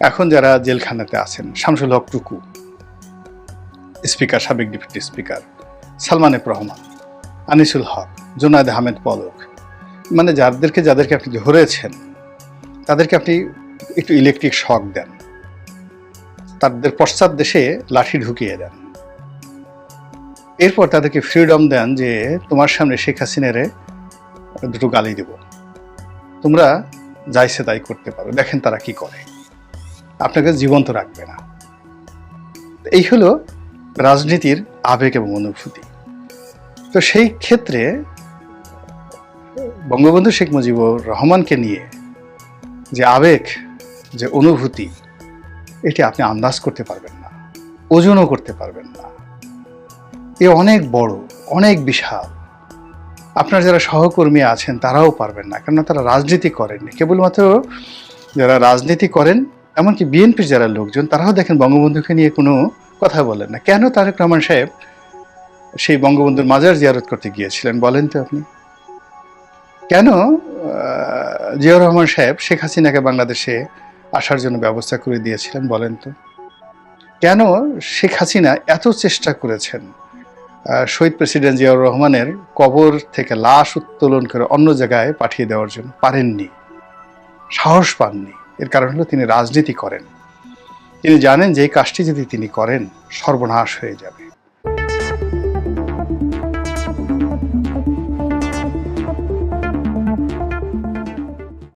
এখন যারা জেলখানাতে আছেন, শামসুল হক টুকু স্পিকার, সাবেক deputy speaker, Salman F Rahman, Anisul Haque, Junaid Ahmed Palak, মানে যাদেরকে আপনি ধরেছেন তাদেরকে আপনি একটু ইলেকট্রিক শক দেন, তাদের পশ্চাৎ দেশে লাঠি ঢুকিয়ে দেন, এরপর তাদেরকে ফ্রিডম দেন যে তোমার সামনে শেখ হাসিনারে দুটো গালি দেব, তোমরা যাইছে তাই করতে পারো, দেখেন তারা কি করে, আপনাকে জীবন্ত রাখবে না। এই হলো রাজনীতির আবেগ এবং অনুভূতি। তো সেই ক্ষেত্রে বঙ্গবন্ধু শেখ মুজিবুর রহমানকে নিয়ে যে আবেগ, যে অনুভূতি, এটি আপনি আন্দাজ করতে পারবেন না, ওজনও করতে পারবেন না। এ অনেক বড়, অনেক বিশাল। আপনার যারা সহকর্মী আছেন তারাও পারবেন না, কেননা তারা রাজনীতি করেননি। কেবলমাত্র যারা রাজনীতি করেন, এমনকি বিএনপির যারা লোকজন, তারাও দেখেন বঙ্গবন্ধুকে নিয়ে কোনো কথা বলেন না। কেন তারেক রহমান সাহেব সেই বঙ্গবন্ধুর মাজার জিয়ারত করতে গিয়েছিলেন বলেন তো আপনি? কেন জিয়াউর রহমান সাহেব শেখ হাসিনাকে বাংলাদেশে আসার জন্য ব্যবস্থা করে দিয়েছিলেন বলেন তো? কেন শেখ হাসিনা এত চেষ্টা করেছেন শহীদ প্রেসিডেন্ট জিয়াউর রহমানের কবর থেকে লাশ উত্তোলন করে অন্য জায়গায় পাঠিয়ে দেওয়ার জন্য পারেননি, সাহস পাননি? এর কারণ হলো তিনি রাজনীতি করেন। তিনি জানেন যে এই কাজটি যদি তিনি করেন সর্বনাশ হয়ে যাবে।